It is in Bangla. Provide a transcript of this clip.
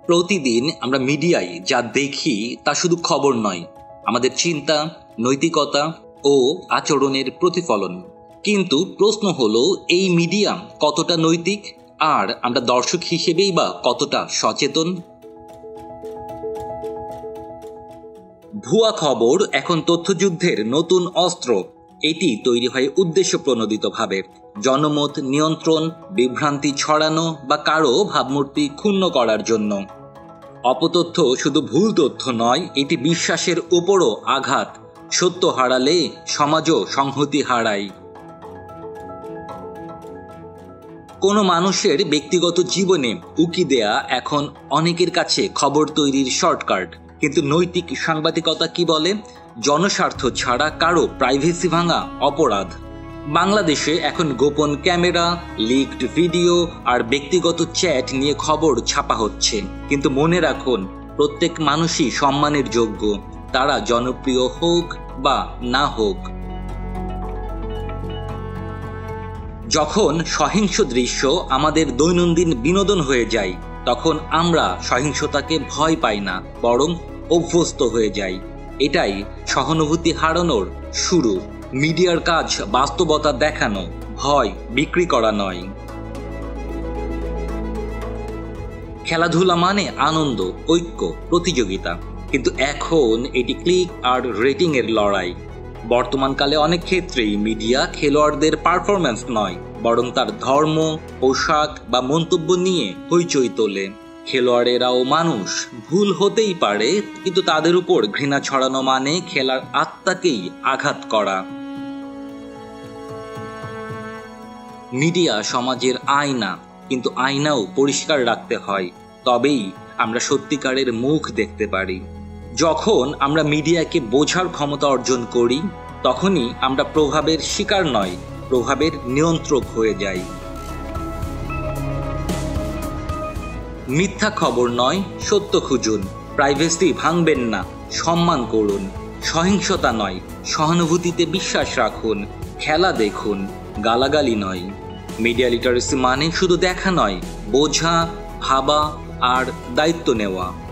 প্রতিদিন আমরা মিডিয়ায় যা দেখি তা শুধু খবর নয়, আমাদের চিন্তা, নৈতিকতা ও আচরণের প্রতিফলন। কিন্তু প্রশ্ন হলো, এই মিডিয়া কতটা নৈতিক, আর আমরা দর্শক হিসেবেই বা কতটা সচেতন? ভুয়া খবর এখন তথ্যযুদ্ধের নতুন অস্ত্র। এটি তৈরি হয় উদ্দেশ্যপ্রণোদিতভাবে, জনমত নিয়ন্ত্রণ, বিভ্রান্তি ছড়ানো বা কারো ভাবমূর্তি ক্ষুণ্ণ করার জন্য। অপতথ্য শুধু ভুল তথ্য নয়, এটি বিশ্বাসের উপরও আঘাত। সত্য হারালে সমাজও সংহতি হারায়। কোনো মানুষের ব্যক্তিগত জীবনে উকি দেয়া এখন অনেকের কাছে খবর তৈরির শর্টকাট। কিন্তু নৈতিক সাংবাদিকতা কি বলে? জনস্বার্থ ছাড়া কারো প্রাইভেসি ভাঙা অপরাধ। বাংলাদেশে এখন গোপন ক্যামেরা, লিকড ভিডিও আর ব্যক্তিগত চ্যাট নিয়ে খবর ছাপা হচ্ছে। কিন্তু মনে রাখুন, প্রত্যেক মানুষই সম্মানের যোগ্য, তারা জনপ্রিয় হোক বা না হোক। যখন সহিংস দৃশ্য আমাদের দৈনন্দিন বিনোদন হয়ে যায়, তখন আমরা সহিংসতাকে ভয় পাই না, বরং অভ্যস্ত হয়ে যাই। এটাই সহানুভূতি হারানোর শুরু। মিডিয়ার কাজ বাস্তবতা দেখানো, ভয় বিক্রি করা নয়। খেলাধুলা মানে আনন্দ, ঐক্য, প্রতিযোগিতা। কিন্তু এখন এটি ক্লিক আর রেটিং এর লড়াই। বর্তমানকালে অনেক ক্ষেত্রেই মিডিয়া খেলোয়াড়দের পারফরম্যান্স নয়, বরং তার ধর্ম, পোশাক বা মন্তব্য নিয়ে হইচই তোলে। খেলোয়াড়েরাও মানুষ, ভুল হতেই পারে, কিন্তু তাদের উপর ঘৃণা ছড়ানো মানে খেলার আত্মাকেই আঘাত করা। মিডিয়া সমাজের আয়না, কিন্তু আয়নাও পরিষ্কার রাখতে হয়, তবেই আমরা সত্যিকারের মুখ দেখতে পারি। যখন আমরা মিডিয়াকে বোঝার ক্ষমতা অর্জন করি, তখনই আমরা প্রভাবের শিকার নয়, প্রভাবের নিয়ন্ত্রক হয়ে যাই। মিথ্যা খবর নয়, সত্য খুঁজুন। প্রাইভেসি ভাঙবেন না, সম্মান করুন। সহিংসতা নয়, সহানুভূতিতে বিশ্বাস রাখুন। খেলা দেখুন, গালাগালি নয়। মিডিয়া লিটারেসি মানে শুধু দেখা নয়, বোঝা, ভাবা আর দায়িত্ব নেওয়া।